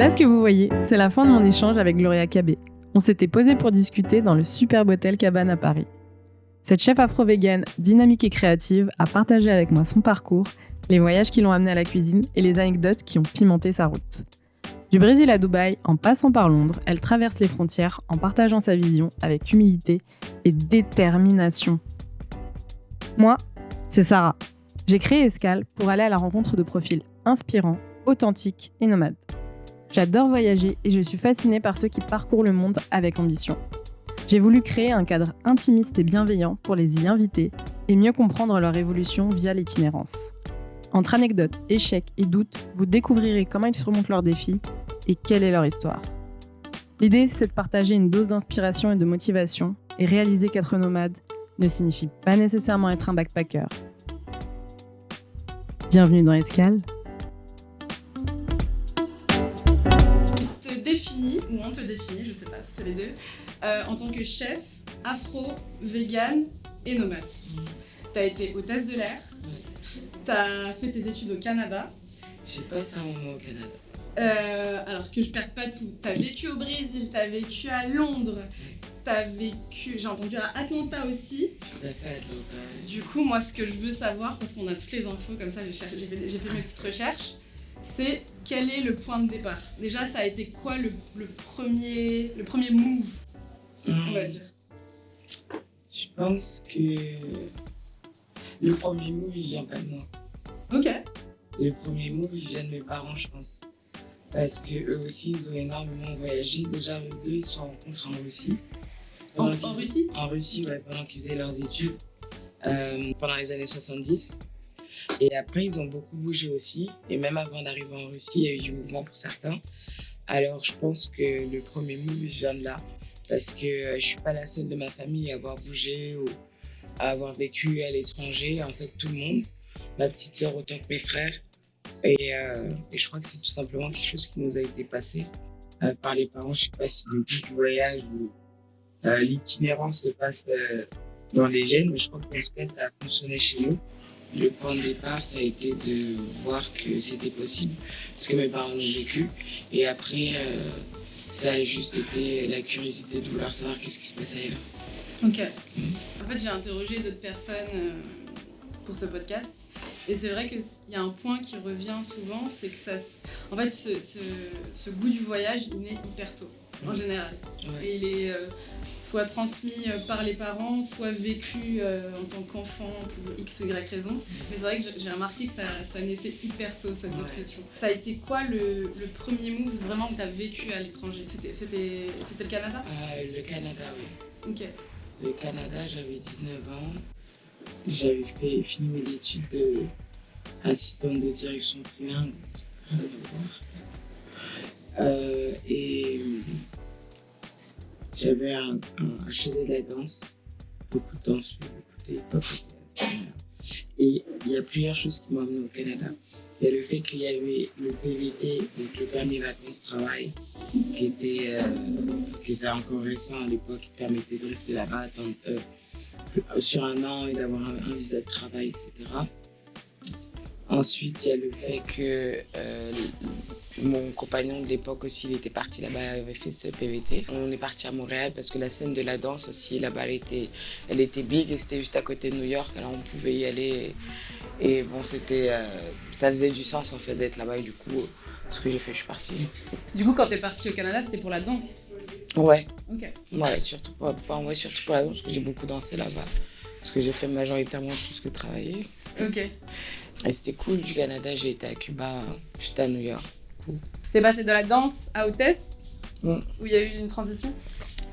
Là, ce que vous voyez, c'est la fin de mon échange avec Gloria Cabé. On s'était posé pour discuter dans le superbe hôtel Cabane à Paris. Cette chef afro-végane, dynamique et créative, a partagé avec moi son parcours, les voyages qui l'ont amenée à la cuisine et les anecdotes qui ont pimenté sa route. Du Brésil à Dubaï, en passant par Londres, elle traverse les frontières en partageant sa vision avec humilité et détermination. Moi, c'est Sarah. J'ai créé Escale pour aller à la rencontre de profils inspirants, authentiques et nomades. J'adore voyager et je suis fascinée par ceux qui parcourent le monde avec ambition. J'ai voulu créer un cadre intimiste et bienveillant pour les y inviter et mieux comprendre leur évolution via l'itinérance. Entre anecdotes, échecs et doutes, vous découvrirez comment ils surmontent leurs défis et quelle est leur histoire. L'idée, c'est de partager une dose d'inspiration et de motivation et réaliser qu'être nomade ne signifie pas nécessairement être un backpacker. Bienvenue dans Escale. Ou on te définit, je sais pas si c'est les deux, en tant que chef, afro, vegan et nomade. T'as été hôtesse de l'air, t'as fait tes études au Canada. J'ai passé un moment au Canada. Alors que je perde pas tout, t'as vécu au Brésil, t'as vécu à Londres, t'as vécu, j'ai entendu à Atlanta aussi. J'ai passé à Atlanta. Du coup, moi ce que je veux savoir, parce qu'on a toutes les infos comme ça, j'ai fait mes petites recherches, c'est quel est le point de départ. Déjà, ça a été quoi le premier move, on va dire. Je pense que le premier move, il vient pas de moi. Ok. Le premier move, il vient de mes parents, je pense. Parce qu'eux aussi, ils ont énormément voyagé. Déjà, eux deux, ils se sont rencontrés en Russie. En Russie ? En Russie, ouais, pendant qu'ils faisaient leurs études, pendant les années 70. Et après, ils ont beaucoup bougé aussi. Et même avant d'arriver en Russie, il y a eu du mouvement pour certains. Alors, je pense que le premier move vient de là. Parce que je ne suis pas la seule de ma famille à avoir bougé ou à avoir vécu à l'étranger. En fait, tout le monde. Ma petite sœur autant que mes frères. Et je crois que c'est tout simplement quelque chose qui nous a été passé par les parents. Je ne sais pas si le but du voyage ou l'itinérance se passe dans les gènes. Mais je crois qu'en tout cas, ça a fonctionné chez nous. Le point de départ, ça a été de voir que c'était possible, parce que mes parents l'ont vécu. Et après, ça a juste été la curiosité de vouloir savoir qu'est-ce qui se passe ailleurs. Ok. En fait, j'ai interrogé d'autres personnes pour ce podcast. Et c'est vrai qu'il y a un point qui revient souvent, c'est que en fait, ce goût du voyage, il naît hyper tôt, en général. Ouais. Et il est soit transmis par les parents, soit vécu en tant qu'enfant pour X ou Y raison. Mais c'est vrai que j'ai remarqué que ça naissait hyper tôt, cette obsession. Ça a été quoi le premier move vraiment que tu as vécu à l'étranger ? C'était le Canada ? Le Canada, oui. Ok. Le Canada, j'avais 19 ans. J'avais fini mes études d'assistante de direction trilingue. Et je faisais de la danse, beaucoup de danse, beaucoup d'époque. Et il y a plusieurs choses qui m'ont amené au Canada. Il y a le fait qu'il y avait le PVT, donc le permis vacances-travail, qui était encore récent à l'époque, qui permettait de rester là-bas sur un an et d'avoir un visa de travail, etc. Ensuite, il y a le fait que mon compagnon de l'époque aussi, il était parti là-bas, il avait fait ce PVT. On est parti à Montréal parce que la scène de la danse aussi, là-bas, elle était big et c'était juste à côté de New York, alors on pouvait y aller. Et bon, ça faisait du sens en fait d'être là-bas et du coup, ce que j'ai fait, je suis partie. Du coup, quand t'es partie au Canada, c'était pour la danse ? Ouais. Ok. Ouais, surtout pour la danse, parce que j'ai beaucoup dansé là-bas. Parce que j'ai fait majoritairement plus que travailler. Ok. Et c'était cool du Canada, j'ai été à Cuba, j'étais à New York. Cool. T'es passé de la danse à hôtesse, où il y a eu une transition ?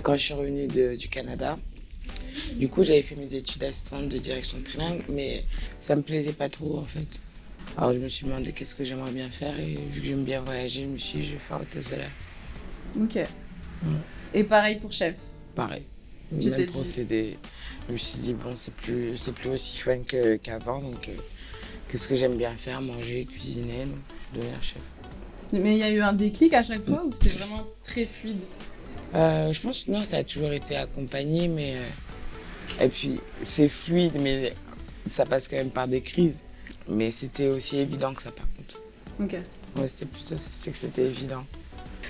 Quand je suis revenue du Canada, du coup j'avais fait mes études d'assistante de direction trilingue, mais ça me plaisait pas trop en fait. Alors je me suis demandé qu'est-ce que j'aimerais bien faire et vu que j'aime bien voyager, je me suis dit je vais faire hôtesse de l'air. Ok. Et pareil pour chef ? Pareil. Même procédé. Je me suis dit bon c'est plus aussi fun qu'avant donc qu'est-ce que j'aime bien faire, manger, cuisiner, donc devenir chef. Mais il y a eu un déclic à chaque fois ou c'était vraiment très fluide ? Je pense que non, ça a toujours été accompagné, mais et puis c'est fluide, mais ça passe quand même par des crises. Mais c'était aussi évident que ça, par contre. Ok. Ouais, c'était plutôt que c'était évident.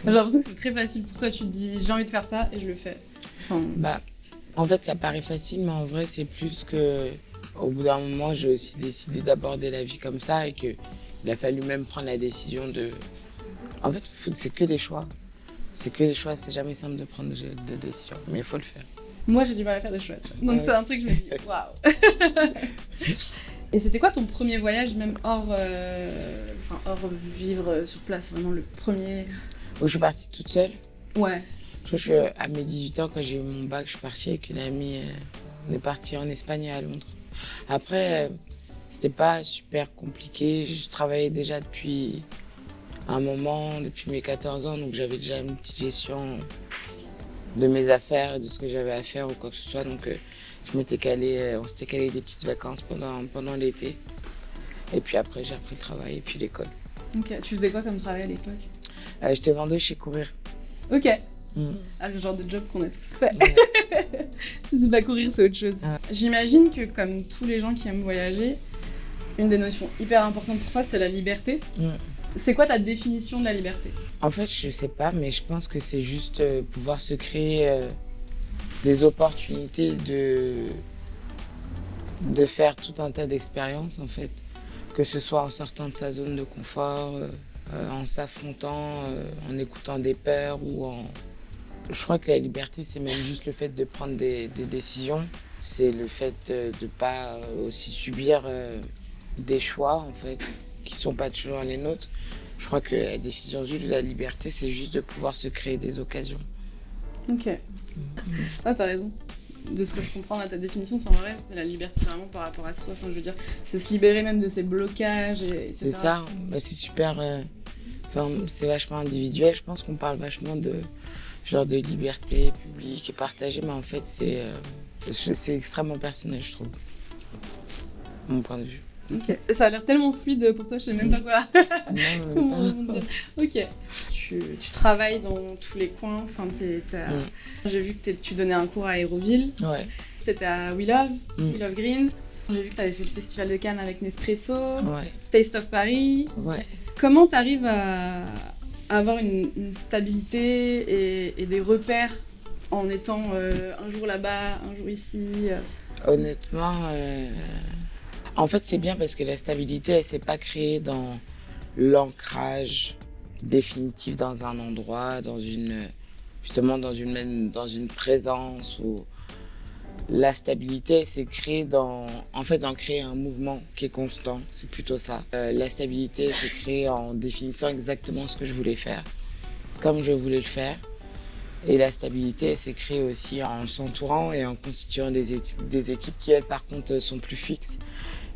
J'ai l'impression que c'est très facile pour toi, tu te dis j'ai envie de faire ça et je le fais. Enfin... En fait, ça paraît facile, mais en vrai, c'est plus que... Au bout d'un moment, j'ai aussi décidé d'aborder la vie comme ça et qu'il a fallu même prendre la décision de... En fait, c'est que des choix. C'est que des choix, c'est jamais simple de prendre des décisions, mais il faut le faire. Moi, j'ai du mal à faire des choix, tu vois. Donc c'est un truc, je me dis, waouh. Et c'était quoi ton premier voyage, même hors vivre sur place, vraiment le premier? Où je suis partie toute seule. Ouais. À mes 18 ans, quand j'ai eu mon bac, je suis partie avec une amie. On est parti en Espagne et à Londres. Après, c'était pas super compliqué. Je travaillais déjà depuis un moment, depuis mes 14 ans, donc j'avais déjà une petite gestion de mes affaires, de ce que j'avais à faire ou quoi que ce soit. Donc on s'était calé des petites vacances pendant l'été. Et puis après, j'ai repris le travail et puis l'école. Ok, tu faisais quoi comme travail à l'époque? J'étais vendeuse chez Courir. Ok. Ah, le genre de job qu'on a tous fait. Ouais. Si c'est pas courir, c'est autre chose. J'imagine que comme tous les gens qui aiment voyager, une des notions hyper importantes pour toi, c'est la liberté. C'est quoi ta définition de la liberté? En fait, je sais pas, mais je pense que c'est juste pouvoir se créer des opportunités de faire tout un tas d'expériences, en fait. Que ce soit en sortant de sa zone de confort, en s'affrontant, en écoutant des peurs ou en... Je crois que la liberté, c'est même juste le fait de prendre des décisions. C'est le fait de ne pas aussi subir des choix, en fait, qui sont pas toujours les nôtres. Je crois que la décision de la liberté, c'est juste de pouvoir se créer des occasions. Ok. Ah, t'as raison. De ce que je comprends à ta définition, c'est en vrai, la liberté, c'est vraiment par rapport à soi. Enfin, je veux dire, c'est se libérer même de ses blocages, etc. C'est ça. C'est super... c'est vachement individuel. Je pense qu'on parle vachement de liberté publique et partagée, mais en fait, c'est extrêmement personnel, je trouve. Mon point de vue. Ok. Ça a l'air tellement fluide pour toi, je sais même pas quoi. Comment dire. Ok. Tu travailles dans tous les coins. Enfin, j'ai vu que tu donnais un cours à Aéroville. Ouais. T'étais à We Love Green. J'ai vu que t'avais fait le festival de Cannes avec Nespresso. Ouais. Taste of Paris. Ouais. Comment t'arrives à avoir une stabilité et des repères en étant un jour là-bas, un jour ici? Honnêtement, en fait, c'est bien parce que la stabilité, elle ne s'est pas créée dans l'ancrage définitif dans un endroit, dans une présence. La stabilité, c'est créer d'en créer un mouvement qui est constant, c'est plutôt ça. La stabilité, c'est créer en définissant exactement ce que je voulais faire, comme je voulais le faire. Et la stabilité, c'est créer aussi en s'entourant et en constituant des équipes qui, elles, par contre, sont plus fixes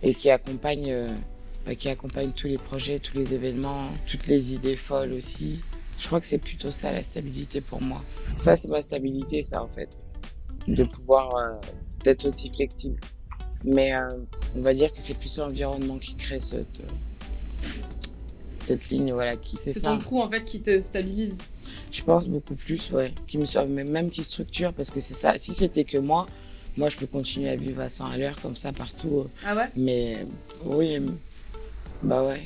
et qui accompagnent tous les projets, tous les événements, toutes les idées folles aussi. Je crois que c'est plutôt ça, la stabilité pour moi. Ça, c'est ma stabilité, ça, en fait. De pouvoir d'être aussi flexible. Mais on va dire que c'est plus l'environnement qui crée cette ligne, voilà. C'est ton crew, en fait, qui te stabilise. Je pense beaucoup plus, ouais. Même qui structure, parce que c'est ça. Si c'était que moi, je peux continuer à vivre à 100 à l'heure, comme ça, partout. Ah ouais? Mais oui, bah ouais,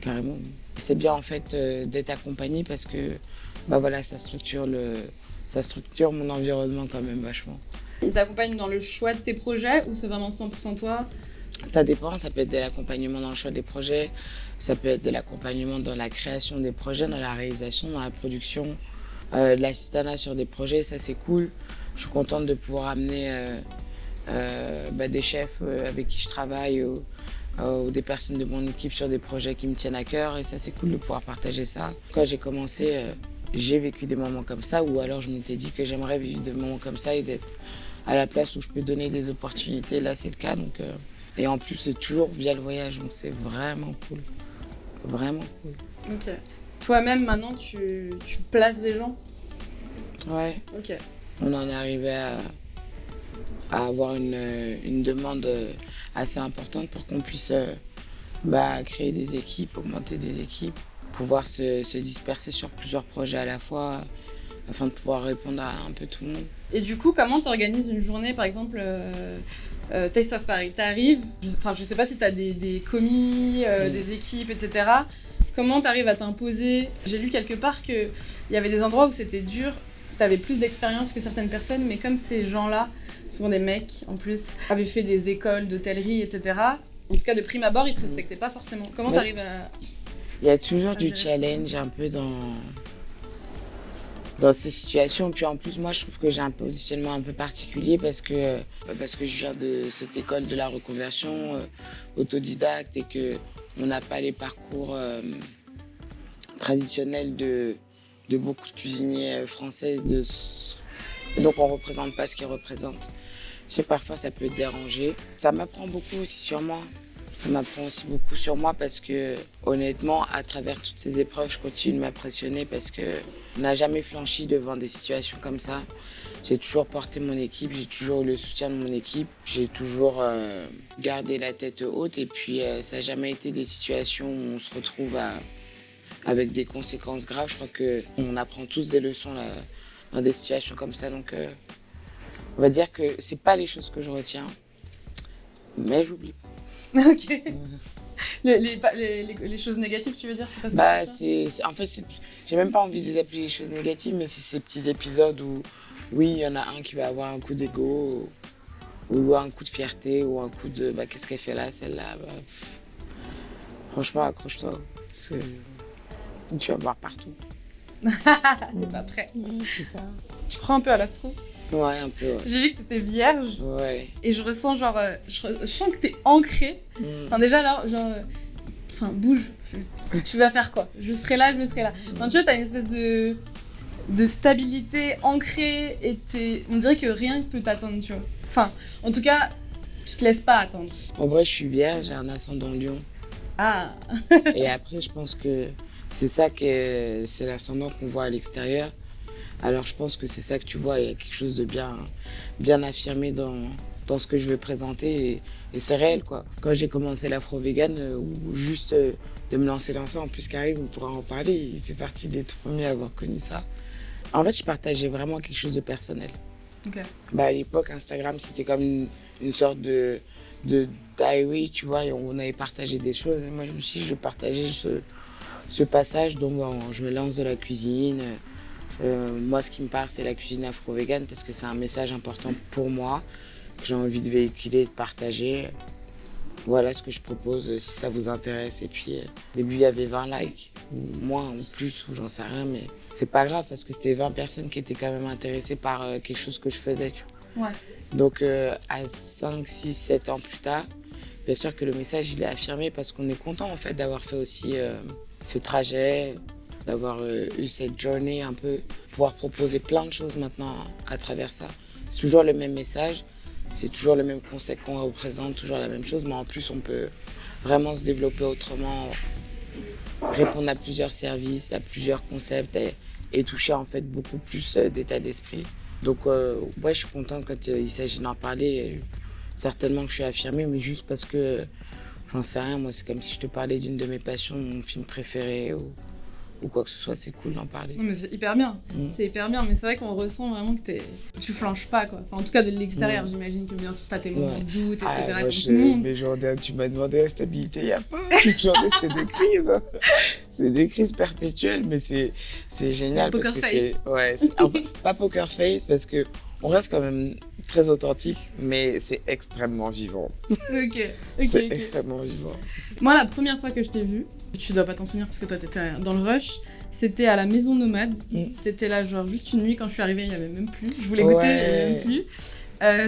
carrément. C'est bien, en fait, d'être accompagné parce que, bah voilà, ça structure mon environnement quand même vachement. Il t'accompagne dans le choix de tes projets ou c'est vraiment 100% toi? Ça dépend, ça peut être de l'accompagnement dans le choix des projets, ça peut être de l'accompagnement dans la création des projets, dans la réalisation, dans la production, de l'assistanat sur des projets, ça c'est cool. Je suis contente de pouvoir amener des chefs avec qui je travaille ou des personnes de mon équipe sur des projets qui me tiennent à cœur et ça c'est cool de pouvoir partager ça. Quand j'ai commencé, j'ai vécu des moments comme ça ou alors je m'étais dit que j'aimerais vivre des moments comme ça et d'être à la place où je peux donner des opportunités. Là c'est le cas donc... Et en plus, c'est toujours via le voyage, donc c'est vraiment cool. Vraiment cool. Ok. Toi-même, maintenant, tu places des gens? Ouais. Ok. On en est arrivé à avoir une demande assez importante pour qu'on puisse créer des équipes, augmenter des équipes, pouvoir se disperser sur plusieurs projets à la fois, afin de pouvoir répondre à un peu tout le monde. Et du coup, comment tu organises une journée, par exemple Taste of Paris, t'arrives, je sais pas si t'as des commis, des équipes, etc. Comment t'arrives à t'imposer? J'ai lu quelque part qu'il y avait des endroits où c'était dur, t'avais plus d'expérience que certaines personnes, mais comme ces gens-là, souvent des mecs en plus, avaient fait des écoles d'hôtellerie, etc., en tout cas de prime abord, ils te respectaient pas forcément. Comment t'arrives à... Il y a toujours du gérer ça? challenge un peu dans ces situations. Puis en plus, moi, je trouve que j'ai un positionnement un peu particulier parce que je viens de cette école de la reconversion autodidacte et que on n'a pas les parcours traditionnels de beaucoup de cuisiniers français. Donc on ne représente pas ce qu'ils représentent. Je sais, parfois ça peut déranger. Ça m'apprend beaucoup aussi sur moi. Ça m'apprend aussi beaucoup sur moi parce que, honnêtement, à travers toutes ces épreuves, je continue de m'impressionner parce qu'on n'a jamais flanchi devant des situations comme ça. J'ai toujours porté mon équipe, j'ai toujours eu le soutien de mon équipe, j'ai toujours gardé la tête haute et puis ça n'a jamais été des situations où on se retrouve avec des conséquences graves. Je crois qu'on apprend tous des leçons là, dans des situations comme ça. Donc, on va dire que c'est pas les choses que je retiens, mais j'oublie. Ok. Les choses négatives, tu veux dire? C'est pas ce que tu retiens? En fait, j'ai même pas envie de les appeler les choses négatives, mais c'est ces petits épisodes où, oui, il y en a un qui va avoir un coup d'ego, ou un coup de fierté, ou un coup de qu'est-ce qu'elle fait là, celle-là. Franchement, accroche-toi. Parce que tu vas voir partout. T'es pas prêt. C'est ça. Tu prends un peu à l'astro? Ouais, un peu. Ouais. J'ai vu que t'étais vierge. Ouais. Et je ressens genre... je sens que t'es ancrée. Enfin déjà là, genre... Enfin, bouge. Tu vas faire quoi? Je serai là, je me serai là. Enfin, tu vois, t'as une espèce de stabilité ancrée et on dirait que rien ne peut t'attendre, tu vois. Enfin, en tout cas, tu te laisses pas attendre. En vrai, je suis vierge, j'ai un ascendant lion. Ah. Et après, je pense que c'est l'ascendant qu'on voit à l'extérieur. Alors je pense que c'est ça que tu vois, il y a quelque chose de bien affirmé dans ce que je veux présenter et c'est réel quoi. Quand j'ai commencé l'afro-vegan, ou juste de me lancer dans ça, en plus Karim on pourra en parler, il fait partie des tout premiers à avoir connu ça. En fait je partageais vraiment quelque chose de personnel. Okay. À l'époque Instagram c'était comme une sorte de diary, tu vois, et on avait partagé des choses. Et moi je me suis dit je vais partager ce passage dont je me lance de la cuisine. Moi, ce qui me parle, c'est la cuisine afro-végane parce que c'est un message important pour moi que j'ai envie de véhiculer et de partager. Voilà ce que je propose si ça vous intéresse. Et puis, au début, il y avait 20 likes, ou moins, ou plus, ou j'en sais rien, mais c'est pas grave parce que c'était 20 personnes qui étaient quand même intéressées par quelque chose que je faisais. Tu vois. Ouais. Donc, à 5, 6, 7 ans plus tard, bien sûr que le message, il est affirmé parce qu'on est content en fait d'avoir fait aussi ce trajet, d'avoir eu cette journée un peu, pouvoir proposer plein de choses maintenant à travers ça. C'est toujours le même message, c'est toujours le même concept qu'on représente, toujours la même chose, mais en plus on peut vraiment se développer autrement, répondre à plusieurs services, à plusieurs concepts et toucher en fait beaucoup plus d'état d'esprit. Donc ouais, je suis contente quand il s'agit d'en parler, certainement que je suis affirmée, mais juste parce que j'en sais rien, moi c'est comme si je te parlais d'une de mes passions, mon film préféré ou quoi que ce soit, c'est cool d'en parler. Non, mais c'est hyper bien, c'est hyper bien, mais c'est vrai qu'on ressent vraiment que tu flanches pas, quoi. Enfin, en tout cas, de l'extérieur, j'imagine que bien sûr, t'as tes moments de doute, etc. Moi, comme tout le monde. Mes journées, tu m'as demandé la stabilité, il n'y a pas. Mes journées, c'est des crises. C'est des crises perpétuelles, mais c'est génial poker parce que face. pas poker face, parce que on reste quand même très authentique, mais c'est extrêmement vivant. Ok. C'est extrêmement vivant. Moi, la première fois que je t'ai vue, tu dois pas t'en souvenir parce que toi t'étais dans le rush, c'était à la Maison Nomade. T'étais là genre juste une nuit, quand je suis arrivée il y avait même plus, je voulais goûter, il y avait même plus.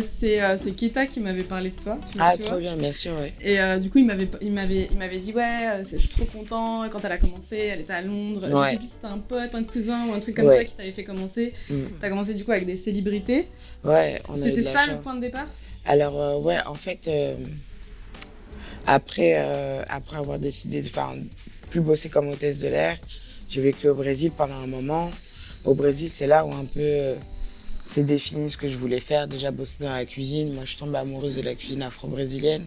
C'est Keta qui m'avait parlé de toi. Tu Trop vois. bien, bien sûr, ouais. Et du coup il m'avait dit ouais, je suis trop content, quand elle a commencé, elle était à Londres, je sais plus si c'était un pote, un cousin ou un truc comme ça qui t'avait fait commencer. T'as commencé du coup avec des célébrités. Ouais, c'était ça le point de départ? Alors ouais, en fait... Après avoir décidé de plus bosser comme hôtesse de l'air, j'ai vécu au Brésil pendant un moment. Au Brésil, c'est là où un peu s'est défini ce que je voulais faire. Déjà bosser dans la cuisine. Moi, je suis tombée amoureuse de la cuisine afro-brésilienne.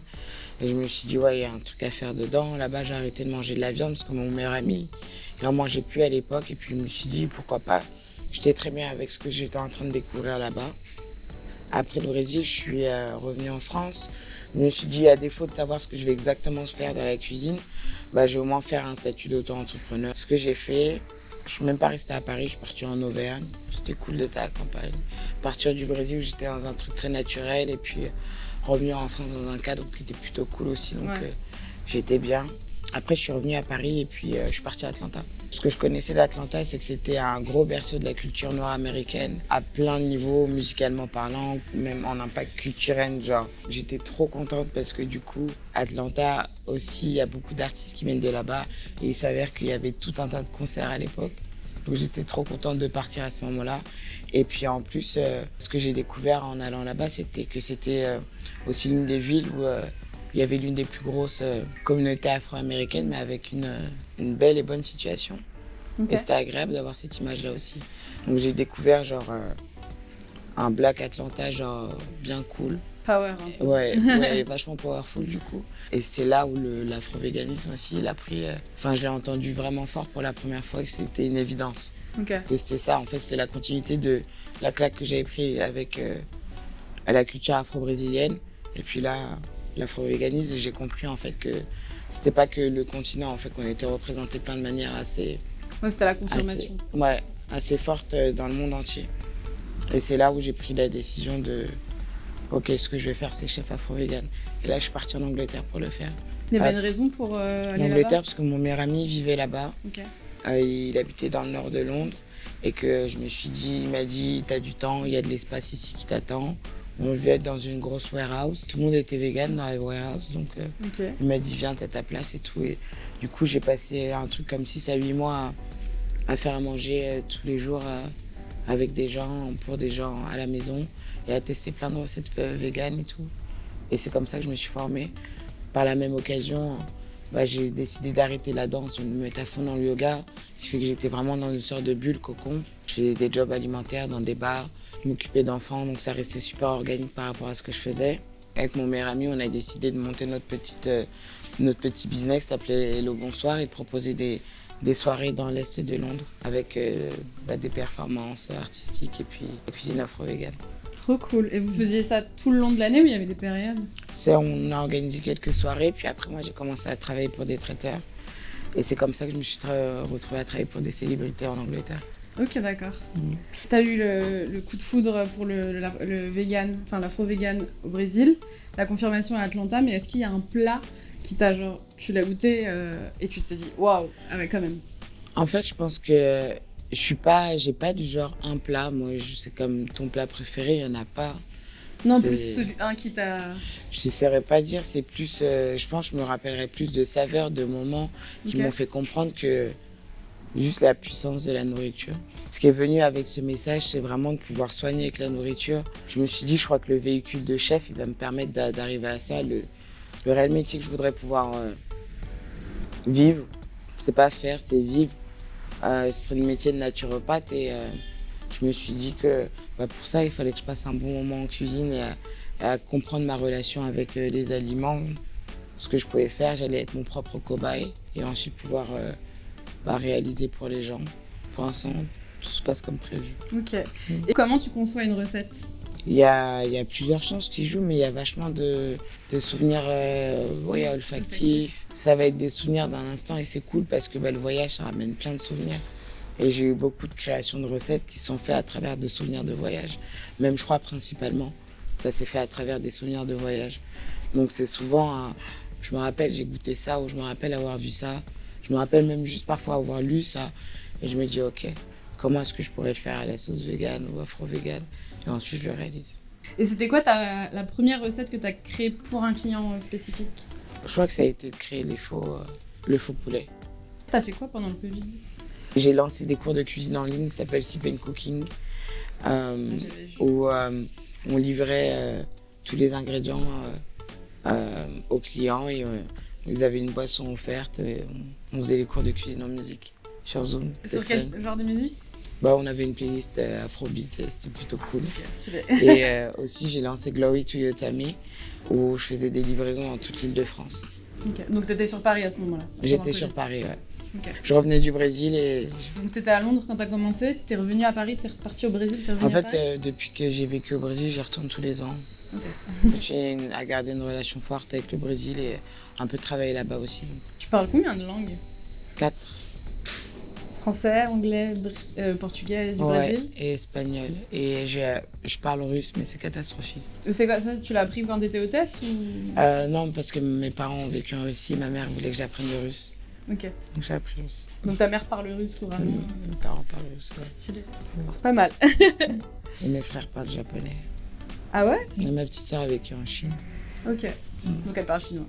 Et je me suis dit, ouais, il y a un truc à faire dedans. Là-bas, j'ai arrêté de manger de la viande parce que mon meilleur ami, il n'en mangeait plus à l'époque. Et puis, je me suis dit, pourquoi pas. J'étais très bien avec ce que j'étais en train de découvrir là-bas. Après le Brésil, je suis revenue en France. Je me suis dit, à défaut de savoir ce que je vais exactement faire dans la cuisine, je vais au moins faire un statut d'auto-entrepreneur. Ce que j'ai fait, je suis même pas restée à Paris, je suis partie en Auvergne. C'était cool d'être à la campagne. Partir du Brésil où j'étais dans un truc très naturel et puis revenir en France dans un cadre qui était plutôt cool aussi. Donc j'étais bien. Après, je suis revenue à Paris et puis je suis partie à Atlanta. Ce que je connaissais d'Atlanta, c'est que c'était un gros berceau de la culture noire américaine, à plein de niveaux, musicalement parlant, même en impact culturel. Genre, j'étais trop contente parce que du coup, Atlanta aussi, il y a beaucoup d'artistes qui viennent de là-bas et il s'avère qu'il y avait tout un tas de concerts à l'époque. Donc j'étais trop contente de partir à ce moment-là. Et puis en plus, ce que j'ai découvert en allant là-bas, c'était que c'était aussi l'une des villes où il y avait l'une des plus grosses communautés afro-américaines, mais avec une belle et bonne situation. Okay. Et c'était agréable d'avoir cette image-là aussi. Donc j'ai découvert genre un Black Atlanta genre bien cool. Power. Hein. Ouais, vachement powerful du coup. Et c'est là où l'afro-véganisme aussi, il a pris... Enfin, je l'ai entendu vraiment fort pour la première fois, que c'était une évidence. Okay. Que c'était ça, en fait, c'était la continuité de la claque que j'avais prise avec la culture afro-brésilienne. Et puis là, l'afro-véganisme, j'ai compris en fait que c'était pas que le continent, en fait, qu'on était représenté plein de manières assez... Ouais, c'était la confirmation. Assez forte dans le monde entier. Et c'est là où j'ai pris la décision de... Ok, ce que je vais faire, c'est chef afro-vegan. Et là, je suis partie en Angleterre pour le faire. Il y avait une raison pour aller là-bas ? En Angleterre, parce que mon meilleur ami vivait là-bas. Okay. Il habitait dans le nord de Londres. Et que je me suis dit, il m'a dit, t'as du temps, il y a de l'espace ici qui t'attend. On devait être dans une grosse warehouse. Tout le monde était vegan dans la warehouse. Donc, il m'a dit, viens, t'as ta place et tout. Et du coup, j'ai passé un truc comme 6 à 8 mois à faire à manger tous les jours avec des gens, pour des gens à la maison. Et à tester plein de recettes véganes et tout. Et c'est comme ça que je me suis formée. Par la même occasion, j'ai décidé d'arrêter la danse, de me mettre à fond dans le yoga. Ce qui fait que j'étais vraiment dans une sorte de bulle cocon. Je faisais des jobs alimentaires dans des bars, je m'occupais d'enfants, donc ça restait super organique par rapport à ce que je faisais. Avec mon meilleur ami, on a décidé de monter notre petit business qui s'appelait Hello Bonsoir et de proposer des soirées dans l'Est de Londres avec des performances artistiques et puis la cuisine afro-végane. Trop cool. Et vous faisiez ça tout le long de l'année ou il y avait des périodes ? On a organisé quelques soirées, puis après moi j'ai commencé à travailler pour des traiteurs. Et c'est comme ça que je me suis retrouvée à travailler pour des célébrités en Angleterre. Ok, d'accord. Tu as eu le coup de foudre pour le vegan, enfin l'afro-vegan au Brésil, la confirmation à Atlanta, mais est-ce qu'il y a un plat qui t'a genre, tu l'as goûté et tu t'es dit waouh, ah ouais, quand même. En fait, je pense que j'ai pas du genre un plat. Moi, c'est comme ton plat préféré, il y en a pas. Non, plus un qui t'a... Je ne saurais pas dire, c'est plus... je pense que je me rappellerai plus de saveurs, de moments qui m'ont fait comprendre que juste la puissance de la nourriture. Ce qui est venu avec ce message, c'est vraiment de pouvoir soigner avec la nourriture. Je me suis dit, je crois que le véhicule de chef, il va me permettre d'arriver à ça. Le réel métier que je voudrais pouvoir vivre, c'est pas faire, c'est vivre. Ce serait le métier de naturopathe et je me suis dit que pour ça, il fallait que je passe un bon moment en cuisine et à comprendre ma relation avec les aliments. Ce que je pouvais faire, j'allais être mon propre cobaye et ensuite pouvoir réaliser pour les gens. Pour l'instant, tout se passe comme prévu. Ok. Et comment tu conçois une recette ? Il y a plusieurs choses qui jouent, mais il y a vachement de souvenirs olfactifs. Ça va être des souvenirs d'un instant et c'est cool parce que le voyage, ça ramène plein de souvenirs. Et j'ai eu beaucoup de créations de recettes qui sont faites à travers de souvenirs de voyage. Même, je crois, principalement, ça s'est fait à travers des souvenirs de voyage. Donc c'est souvent, je me rappelle, j'ai goûté ça ou je me rappelle avoir vu ça. Je me rappelle même juste parfois avoir lu ça. Et je me dis, ok, comment est-ce que je pourrais le faire à la sauce végane ou afro-végane ? Et ensuite, je le réalise. Et c'était quoi la première recette que tu as créée pour un client spécifique ? Je crois que ça a été de créer le faux poulet. T'as fait quoi pendant le Covid ? J'ai lancé des cours de cuisine en ligne qui s'appellent Sip & Cooking, où on livrait tous les ingrédients aux clients et ils avaient une boisson offerte et on faisait les cours de cuisine en musique sur Zoom. Sur quel genre de musique ? On avait une playlist Afrobeat, c'était plutôt cool. Okay, et aussi, j'ai lancé Glory to Yotami, où je faisais des livraisons dans toute l'Île-de-France. Ok. Donc t'étais sur Paris à ce moment-là? J'étais sur Paris, ouais. Ok. Je revenais du Brésil et... Donc t'étais à Londres quand t'as commencé, t'es revenu à Paris, t'es reparti au Brésil, t'es revenu En à Paris? fait, depuis que j'ai vécu au Brésil, j'y retourne tous les ans. Ok. J'ai gardé une relation forte avec le Brésil et un peu travaillé là-bas aussi. Tu parles combien de langues? 4. Français, anglais, portugais du Ouais, Brésil? et espagnol. Et je parle russe, mais c'est catastrophique. C'est quoi ça? Tu l'as appris quand t'étais hôtesse ou... Non, parce que mes parents ont vécu en Russie, ma mère voulait que j'apprenne le russe. Ok. Donc j'ai appris le russe. Donc ta mère parle russe couramment? Mes parents parlent russe, ouais. C'est stylé. C'est pas mal. Et mes frères parlent japonais. Ah ouais? Et ma petite sœur a vécu en Chine. Ok. Donc elle parle chinois.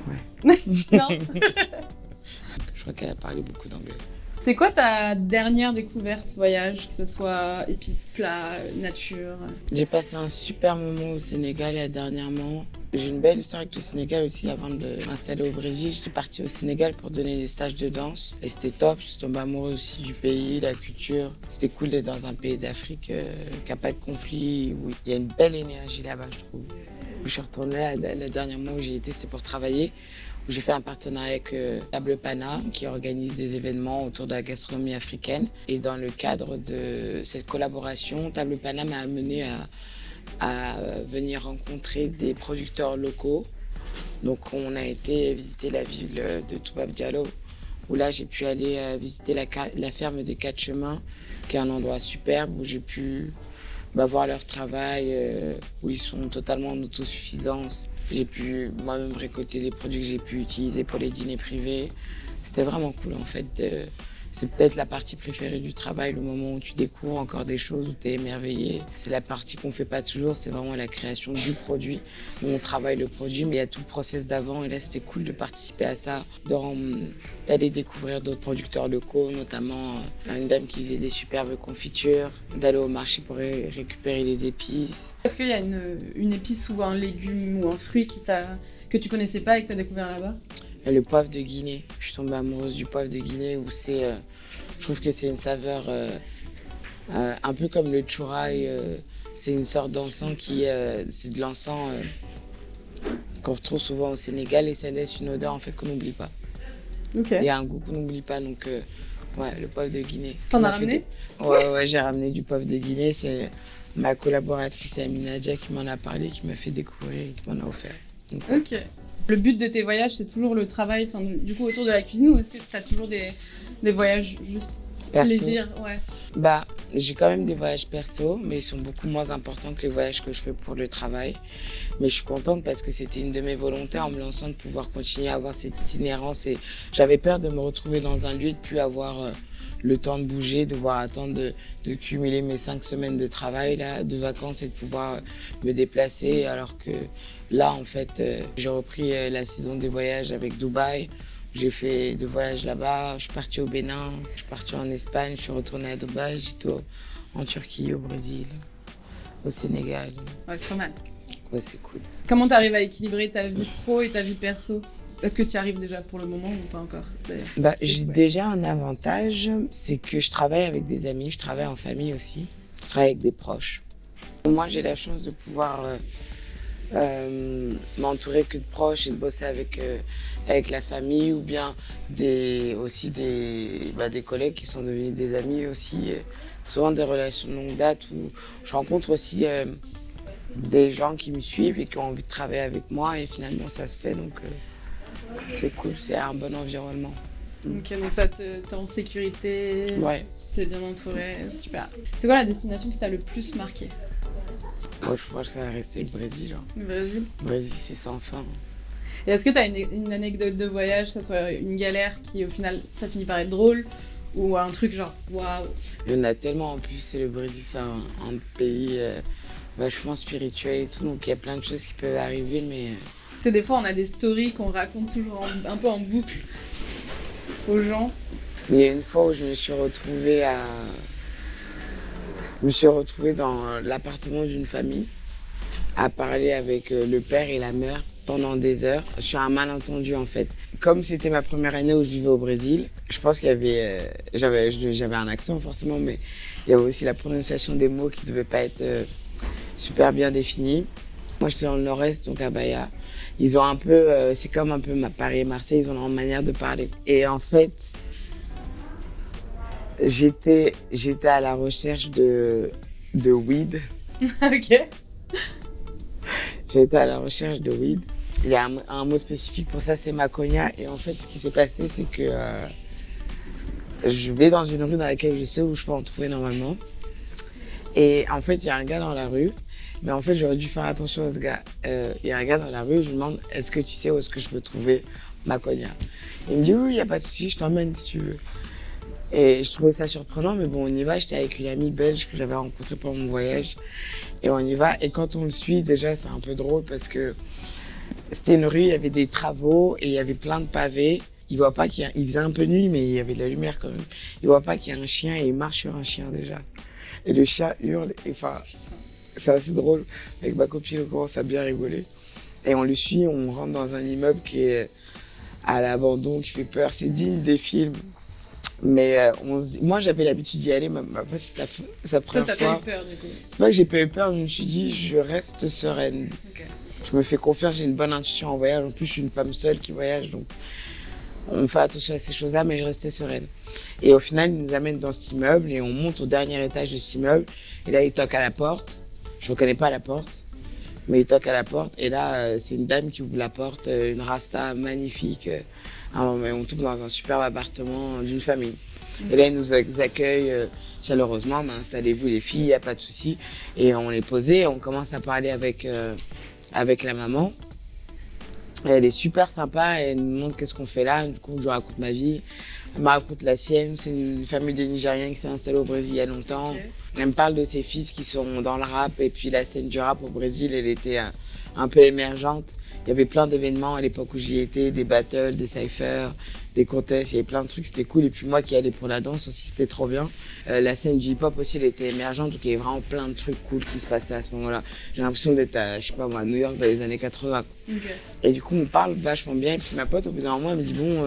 Ouais. Non. Je crois qu'elle a parlé beaucoup d'anglais. C'est quoi ta dernière découverte voyage, que ce soit épices, plats, nature? J'ai passé un super moment au Sénégal dernièrement. J'ai une belle histoire avec le Sénégal aussi. Avant de m'installer au Brésil, j'étais partie au Sénégal pour donner des stages de danse. Et c'était top, je suis tombée amoureuse aussi du pays, de la culture. C'était cool d'être dans un pays d'Afrique qui n'a pas de conflit, où il y a une belle énergie là-bas, je trouve. Je suis retournée le dernier mois où j'ai été, c'est pour travailler. J'ai fait un partenariat avec Table Pana qui organise des événements autour de la gastronomie africaine. Et dans le cadre de cette collaboration, Table Pana m'a amené à venir rencontrer des producteurs locaux. Donc on a été visiter la ville de Toubab Diallo, où là j'ai pu aller visiter la ferme des 4 chemins, qui est un endroit superbe où j'ai pu voir leur travail, où ils sont totalement en autosuffisance. J'ai pu moi-même récolter des produits que j'ai pu utiliser pour les dîners privés. C'était vraiment cool en fait. C'est peut-être la partie préférée du travail, le moment où tu découvres encore des choses, où tu es émerveillé. C'est la partie qu'on ne fait pas toujours, c'est vraiment la création du produit. Où on travaille le produit, mais il y a tout le process d'avant. Et là, c'était cool de participer à ça, d'aller découvrir d'autres producteurs locaux, notamment une dame qui faisait des superbes confitures, d'aller au marché pour récupérer les épices. Est-ce qu'il y a une épice ou un légume ou un fruit que tu connaissais pas et que tu as découvert là-bas? Le poivre de Guinée. Je suis tombée amoureuse du poivre de Guinée où je trouve que c'est une saveur un peu comme le chouraï. C'est une sorte d'encens c'est de l'encens qu'on retrouve souvent au Sénégal et ça laisse une odeur en fait qu'on n'oublie pas. Ok. Il y a un goût qu'on n'oublie pas donc ouais, le poivre de Guinée. T'en as ramené? Ouais, j'ai ramené du poivre de Guinée. C'est ma collaboratrice Amine Nadia qui m'en a parlé, qui m'a fait découvrir et qui m'en a offert. Donc, ok. Le but de tes voyages, c'est toujours le travail, du coup, autour de la cuisine, ou est-ce que tu as toujours des voyages juste plaisir? Ouais. J'ai quand même des voyages perso, mais ils sont beaucoup moins importants que les voyages que je fais pour le travail. Mais je suis contente parce que c'était une de mes volontés en me lançant de pouvoir continuer à avoir cette itinérance. Et j'avais peur de me retrouver dans un lieu et de ne plus avoir le temps de bouger, de devoir attendre de cumuler mes 5 semaines de travail, là, de vacances et de pouvoir me déplacer. Alors que là, en fait, j'ai repris la saison des voyages avec Dubaï. J'ai fait 2 voyages là-bas. Je suis partie au Bénin, je suis partie en Espagne, je suis retournée à Dubaï, j'étais en Turquie, au Brésil, au Sénégal. Ouais, c'est pas mal. Ouais, c'est cool. Comment tu arrives à équilibrer ta vie pro et ta vie perso? Est-ce que tu y arrives déjà pour le moment ou pas encore d'ailleurs? J'ai déjà un avantage, c'est que je travaille avec des amis, je travaille en famille aussi, je travaille avec des proches. Moi, j'ai la chance de pouvoir m'entourer que de proches et de bosser avec la famille ou bien des collègues qui sont devenus des amis aussi. Souvent des relations de longue date où je rencontre aussi des gens qui me suivent et qui ont envie de travailler avec moi et finalement ça se fait donc c'est cool, c'est un bon environnement. Ok, donc ça t'es en sécurité, ouais. T'es bien entouré, super. C'est quoi la destination qui t'a le plus marqué? Moi, je crois que ça va rester le Brésil. Hein. Le Brésil? Le Brésil, c'est sans fin. Et est-ce que tu as une anecdote de voyage, que ce soit une galère qui au final ça finit par être drôle ou un truc genre waouh? Il y en a tellement en plus, c'est le Brésil, c'est un pays vachement spirituel et tout, donc il y a plein de choses qui peuvent arriver, mais... Tu sais, des fois on a des stories qu'on raconte toujours un peu en boucle aux gens. Mais il y a une fois où je me suis retrouvée dans l'appartement d'une famille à parler avec le père et la mère pendant des heures sur un malentendu en fait. Comme c'était ma première année où je vivais au Brésil, je pense qu'il y avait, j'avais un accent forcément, mais il y avait aussi la prononciation des mots qui ne devait pas être super bien définie. Moi, j'étais dans le nord-est, donc à Bahia. Ils ont un peu, c'est comme un peu Paris et Marseille, ils ont leur manière de parler. Et en fait, j'étais à la recherche de weed. Ok. J'étais à la recherche de weed. Il y a un mot spécifique pour ça, c'est maconia. Et en fait, ce qui s'est passé, c'est que je vais dans une rue dans laquelle je sais où je peux en trouver normalement. Et en fait, il y a un gars dans la rue. Mais en fait, j'aurais dû faire attention à ce gars. Il y a un gars dans la rue, je lui demande, est-ce que tu sais où est-ce que je peux trouver maconia? Il me dit, oui, il n'y a pas de souci, je t'emmène si tu veux. Et je trouvais ça surprenant, mais bon, on y va. J'étais avec une amie belge que j'avais rencontrée pendant mon voyage. Et on y va. Et quand on le suit, déjà, c'est un peu drôle parce que c'était une rue, il y avait des travaux et il y avait plein de pavés. Il voit pas il faisait un peu nuit, mais il y avait de la lumière quand même. Il voit pas qu'il y a un chien et il marche sur un chien déjà. Et le chien hurle. Et enfin, c'est assez drôle. Avec ma copine, on commence à bien rigoler. Et on le suit, on rentre dans un immeuble qui est à l'abandon, qui fait peur. C'est digne des films. Mais moi, j'avais l'habitude d'y aller, ma c'est sa première fois. Toi, t'as pas eu peur, du coup? C'est pas que j'ai pas eu peur, je me suis dit, je reste sereine. Ok. Je me fais confiance, j'ai une bonne intuition en voyage. En plus, je suis une femme seule qui voyage, donc on fait attention à ces choses-là, mais je restais sereine. Et au final, il nous amène dans cet immeuble et on monte au dernier étage de cet immeuble. Et là, il toque à la porte. Je reconnais pas la porte, mais il toque à la porte. Et là, c'est une dame qui ouvre la porte, une rasta magnifique. On tombe dans un superbe appartement d'une famille. Et là, ils nous accueillent chaleureusement. Ben, installez-vous les filles, il n'y a pas de souci. Et on les posait, on commence à parler avec la maman. Et elle est super sympa, elle nous montre qu'est-ce qu'on fait là. Du coup, je lui raconte ma vie. Elle me raconte la sienne. C'est une famille de Nigériens qui s'est installée au Brésil il y a longtemps. Okay. Elle me parle de ses fils qui sont dans le rap. Et puis la scène du rap au Brésil, elle était un peu émergente. Il y avait plein d'événements à l'époque où j'y étais, des battles, des cyphers, des contests, il y avait plein de trucs, c'était cool. Et puis moi qui allais pour la danse aussi, c'était trop bien. La scène du hip-hop aussi, elle était émergente, donc il y avait vraiment plein de trucs cool qui se passaient à ce moment-là. J'ai l'impression d'être à, je sais pas moi, à New York dans les années 80. Okay. Et du coup, on parle vachement bien. Et puis ma pote, au bout d'un moment, elle me dit, bon,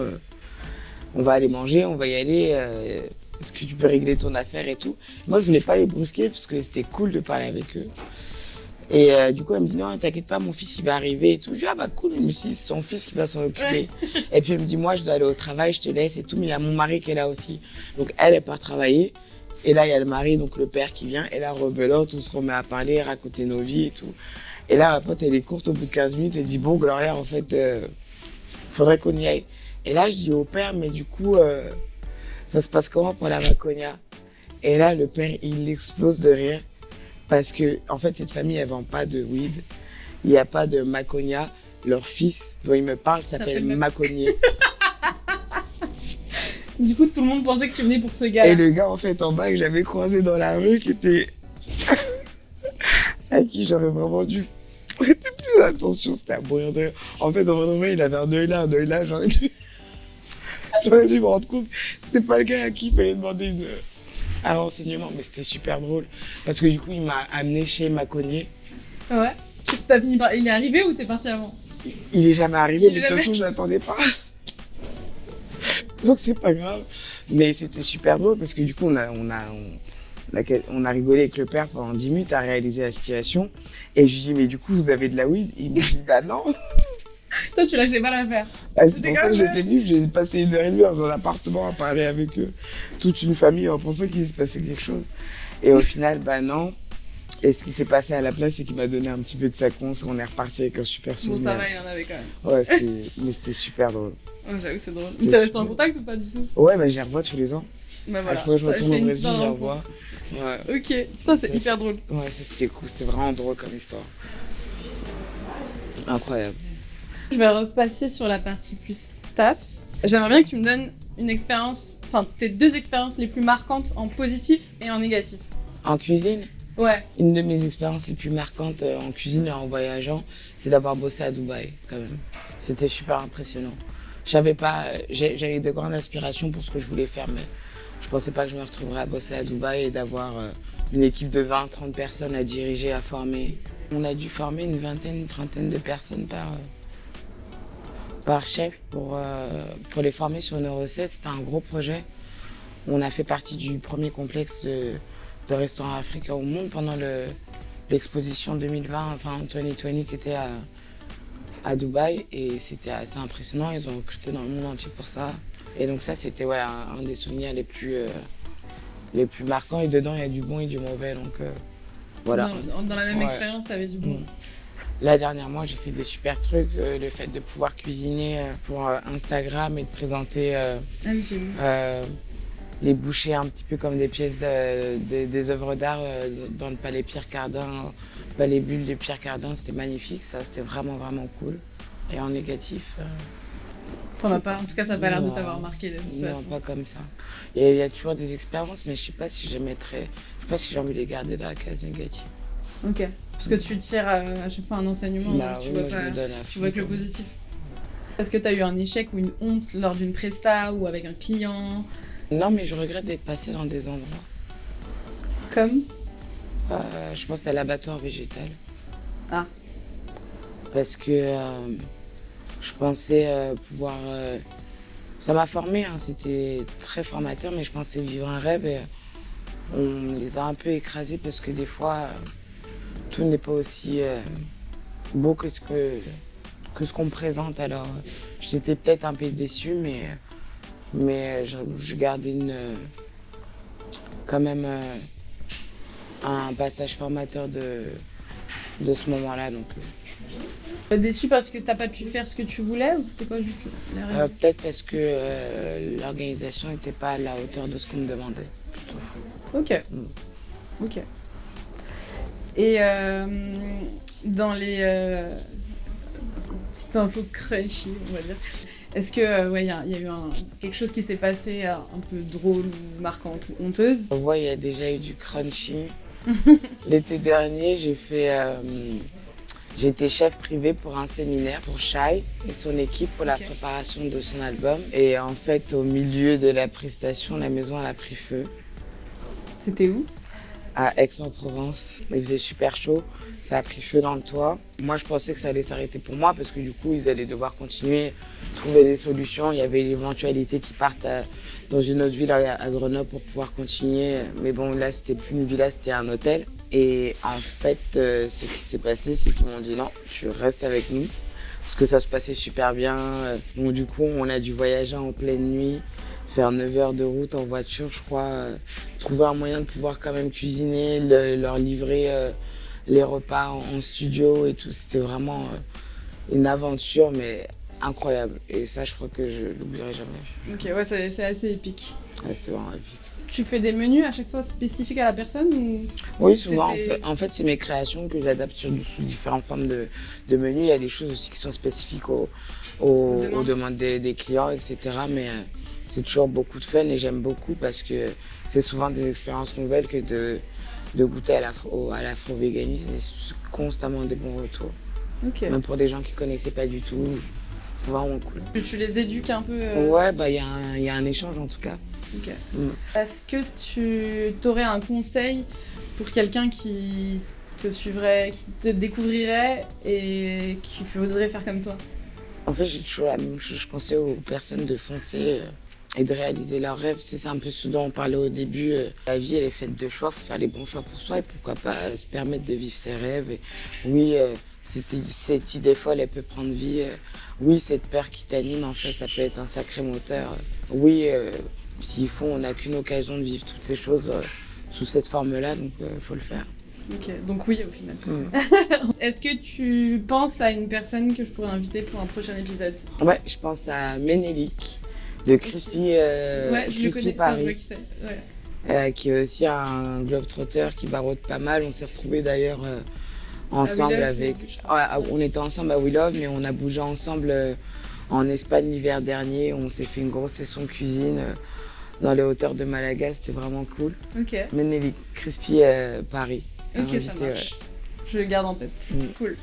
on va aller manger, on va y aller. Est-ce que tu peux régler ton affaire et tout? Moi, je voulais pas les brusquer parce que c'était cool de parler avec eux. Et du coup, elle me dit, non, t'inquiète pas, mon fils, il va arriver et tout. Je dis, ah bah cool, je me suis dit, c'est son fils qui va s'en occuper. Ouais. Et puis elle me dit, moi, je dois aller au travail, je te laisse et tout. Mais il y a mon mari qui est là aussi. Donc elle part travailler. Et là, il y a le mari, donc le père qui vient. Et là, rebelote, on se remet à parler, raconter nos vies et tout. Et là, ma pote, elle est courte au bout de 15 minutes. Elle dit, bon, Gloria, en fait, faudrait qu'on y aille. Et là, je dis au père, mais du coup, ça se passe comment pour la maconia? Et là, le père, il explose de rire. Parce que, en fait, cette famille, elle vend pas de weed. Il n'y a pas de maconia. Leur fils, dont il me parle, s'appelle Maconier. Du coup, tout le monde pensait que tu venais pour ce gars. Et le gars, en fait, en bas, que j'avais croisé dans la rue, qui était. à qui j'aurais vraiment dû prêter plus attention. C'était un brouillon de rire. En fait, en vrai, il avait un œil là, j'aurais dû me rendre compte. C'était pas le gars à qui il fallait demander un renseignement, mais c'était super drôle. Parce que du coup, il m'a amené chez Maconier. Ouais. T'as fini par... Il est arrivé ou t'es parti avant? Il est jamais arrivé, mais de toute façon, je l'attendais pas. Donc, c'est pas grave. Mais c'était super drôle parce que du coup, on a rigolé avec le père pendant 10 minutes à réaliser la situation. Et je lui dis, mais du coup, vous avez de la weed? Il me dit, bah non. Toi, tu lâchais pas l'affaire. Ah, c'est pour ça que j'étais venue, j'ai passé 1h30 dans un appartement à parler avec eux. Toute une famille en pensant qu'il se passait quelque chose. Et au final, bah non. Et ce qui s'est passé à la place, c'est qu'il m'a donné un petit peu de sa conce. On est reparti avec un super souvenir. Bon, ça va, il en avait quand même. Ouais, mais c'était super drôle. Ouais, j'avoue, c'est drôle. T'es resté en contact ou pas du tout? Ouais, bah je les revois tous les ans. Bah voilà. À chaque fois que je retourne au Brésil, je les revois. Ouais. Ok, putain, c'est hyper drôle. Ouais, c'était cool, c'était vraiment drôle comme histoire. Incroyable. Je vais repasser sur la partie plus taf. J'aimerais bien que tu me donnes une expérience, enfin tes 2 expériences les plus marquantes en positif et en négatif. En cuisine? Ouais. Une de mes expériences les plus marquantes en cuisine et en voyageant, c'est d'avoir bossé à Dubaï, quand même. C'était super impressionnant. J'avais de grandes aspirations pour ce que je voulais faire, mais je pensais pas que je me retrouverais à bosser à Dubaï et d'avoir une équipe de 20-30 personnes à diriger, à former. On a dû former une vingtaine, une trentaine de personnes par chef pour les former sur nos recettes. C'était un gros projet. On a fait partie du premier complexe de restaurants africains au monde pendant l'exposition 2020, enfin 2020 qui était à Dubaï et c'était assez impressionnant. Ils ont recruté dans le monde entier pour ça. Et donc ça, c'était un des souvenirs les plus marquants. Et dedans, il y a du bon et du mauvais. Donc voilà. Dans la même expérience, tu avais du bon. Là, dernièrement, j'ai fait des super trucs. Le fait de pouvoir cuisiner pour Instagram et de présenter oui, j'ai vu. les bouchées un petit peu comme des pièces des œuvres d'art dans le palais Pierre Cardin, les bulles de Pierre Cardin, c'était magnifique. Ça, c'était vraiment, vraiment cool. Et en négatif... Ça n'a pas, en tout cas, ça n'a pas l'air de t'avoir marqué de toute façon. Non, pas comme ça. Il y a toujours des expériences, mais je sais pas si j'ai envie de les garder dans la case négative. Ok. Parce que tu tires à chaque fois un enseignement, tu vois que le positif. Est-ce que tu as eu un échec ou une honte lors d'une presta ou avec un client? Non, mais je regrette d'être passée dans des endroits. Comme je pense à l'abattoir végétal. Ah. Parce que je pensais pouvoir... ça m'a formée, hein, c'était très formateur, mais je pensais vivre un rêve et on les a un peu écrasés parce que des fois, tout n'est pas aussi beau que ce qu'on me présente. Alors, j'étais peut-être un peu déçue, mais je gardais quand même un passage formateur de ce moment-là. Donc, déçu parce que t'as pas pu faire ce que tu voulais ou c'était quoi juste la raison? peut-être parce que l'organisation n'était pas à la hauteur de ce qu'on me demandait. Plutôt. Ok. Ok. Et dans les petites infos crunchy, on va dire, est-ce que y a eu quelque chose qui s'est passé un peu drôle ou marquante ou honteuse? Ouais, il y a déjà eu du crunchy. L'été dernier, j'étais chef privé pour un séminaire pour Shai et son équipe pour la préparation de son album. Et en fait, au milieu de la prestation, la maison elle a pris feu. C'était où? À Aix-en-Provence. Il faisait super chaud, ça a pris feu dans le toit. Moi, je pensais que ça allait s'arrêter pour moi parce que du coup, ils allaient devoir continuer, trouver des solutions. Il y avait l'éventualité qu'ils partent dans une autre ville à Grenoble pour pouvoir continuer. Mais bon, là, c'était plus une villa, c'était un hôtel. Et en fait, ce qui s'est passé, c'est qu'ils m'ont dit non, tu restes avec nous. Parce que ça se passait super bien. Donc du coup, on a dû voyager en pleine nuit, faire 9 heures de route en voiture, je crois. Trouver un moyen de pouvoir quand même cuisiner, leur livrer les repas en studio et tout. C'était vraiment une aventure, mais incroyable. Et ça, je crois que je l'oublierai jamais. Ok, ouais, c'est assez épique. Ouais, c'est vraiment épique. Tu fais des menus à chaque fois spécifiques à la personne ou... Oui, souvent. En fait, c'est mes créations que j'adapte sous différentes formes de menus. Il y a des choses aussi qui sont spécifiques aux demandes des clients, etc. Mais c'est toujours beaucoup de fun et j'aime beaucoup parce que c'est souvent des expériences nouvelles que de goûter à l'afro-véganisme et c'est constamment des bons retours. Okay. Même pour des gens qui ne connaissaient pas du tout. C'est vraiment cool. Tu les éduques un peu Ouais, il y a un échange en tout cas. Ok. Est-ce que tu aurais un conseil pour quelqu'un qui te suivrait, qui te découvrirait et qui voudrait faire comme toi? En fait, j'ai toujours la même chose. Je conseille aux personnes de foncer et de réaliser leurs rêves. C'est un peu ce dont on parlait au début. La vie, elle est faite de choix. Il faut faire les bons choix pour soi et pourquoi pas se permettre de vivre ses rêves. Et oui, cette idée folle, elle peut prendre vie. Oui, cette peur qui t'anime, en fait, ça peut être un sacré moteur. Oui, s'il faut, on n'a qu'une occasion de vivre toutes ces choses sous cette forme-là, donc il faut le faire. Ok, donc oui au final. Est-ce que tu penses à une personne que je pourrais inviter pour un prochain épisode? Ouais, je pense à Ménélique de Crispy, Crispy Paris, qui est aussi un globetrotter qui barotte pas mal. On s'est retrouvés d'ailleurs ensemble on était ensemble à We Love, mais on a bougé ensemble en Espagne l'hiver dernier. On s'est fait une grosse session de cuisine dans les hauteurs de Malaga, c'était vraiment cool. Ok. Ménélique, Crispy Paris. Ok, ça marche. Ouais. Je le garde en tête. Cool.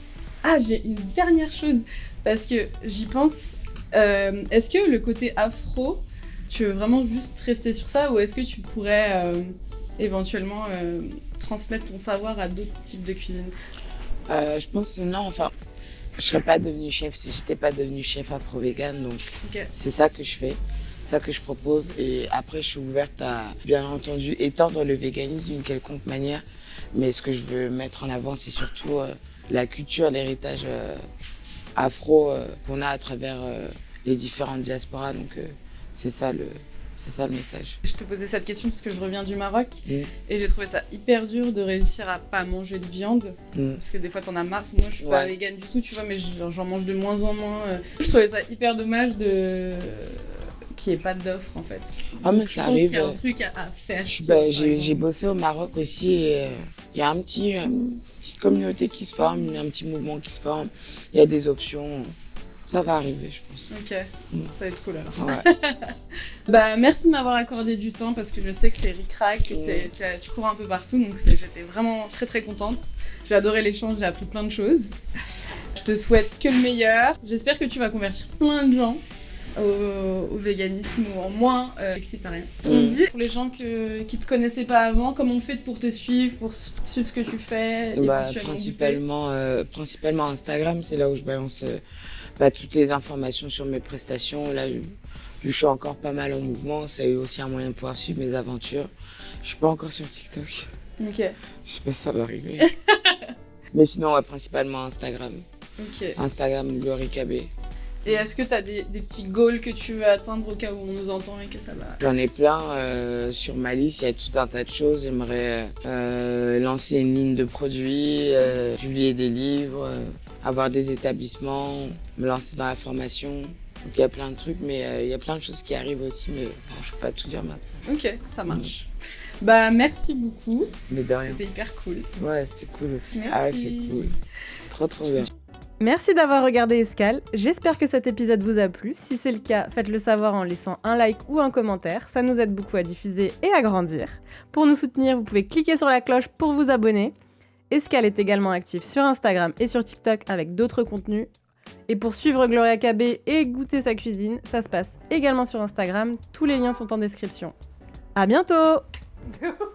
Ah, j'ai une dernière chose, parce que j'y pense. Est-ce que le côté afro, tu veux vraiment juste rester sur ça, ou est-ce que tu pourrais éventuellement transmettre ton savoir à d'autres types de cuisine? Je pense que non, enfin, je serais pas devenue chef si j'étais pas devenue chef afro-vegan, donc c'est ça que je fais. Ça que je propose et après je suis ouverte à bien entendu étendre le véganisme d'une quelconque manière Mais ce que je veux mettre en avant, c'est surtout la culture, l'héritage afro qu'on a à travers les différentes diasporas. Donc c'est ça le message. Je te posais cette question parce que je reviens du Maroc et j'ai trouvé ça hyper dur de réussir à pas manger de viande parce que des fois t'en as marre. Moi je suis pas végane du tout, tu vois, mais j'en mange de moins en moins. Je trouvais ça hyper dommage qu'il n'y ait pas d'offre en fait. Ah mais ça arrive. Je pense qu'il y a un truc à faire. J'ai bossé au Maroc aussi et il y a une petite communauté qui se forme, un petit mouvement qui se forme. Il y a des options. Ça va arriver, je pense. Ok, ça va être cool alors. Ouais. Bah, merci de m'avoir accordé du temps parce que je sais que c'est ric-rac, que tu cours un peu partout, donc j'étais vraiment très très contente. J'ai adoré l'échange, j'ai appris plein de choses. Je te souhaite que le meilleur. J'espère que tu vas convertir plein de gens au véganisme ou en moins végétarien. On dit pour les gens qui te connaissaient pas avant, comment on fait pour te suivre, pour suivre ce que tu fais principalement Instagram, c'est là où je balance toutes les informations sur mes prestations. Là, je suis encore pas mal en mouvement, c'est aussi un moyen de pouvoir suivre mes aventures. Je suis pas encore sur TikTok. Ok. Je sais pas si ça va arriver. Mais sinon, principalement Instagram. Ok. Instagram, Glory KB. Et est-ce que tu as des petits goals que tu veux atteindre au cas où on nous entend et que ça va? J'en ai plein. Sur ma liste, il y a tout un tas de choses. J'aimerais lancer une ligne de produits, publier des livres, avoir des établissements, me lancer dans la formation. Donc il y a plein de trucs, mais il y a plein de choses qui arrivent aussi, mais je ne peux pas tout dire maintenant. Ok, ça marche. Bah merci beaucoup. Mais de rien. C'était hyper cool. Ouais, c'est cool aussi. Merci. Ah ouais, c'est cool. Trop bien. Merci d'avoir regardé Escale, j'espère que cet épisode vous a plu. Si c'est le cas, faites-le savoir en laissant un like ou un commentaire, ça nous aide beaucoup à diffuser et à grandir. Pour nous soutenir, vous pouvez cliquer sur la cloche pour vous abonner. Escale est également actif sur Instagram et sur TikTok avec d'autres contenus. Et pour suivre Gloria KB et goûter sa cuisine, ça se passe également sur Instagram, tous les liens sont en description. À bientôt!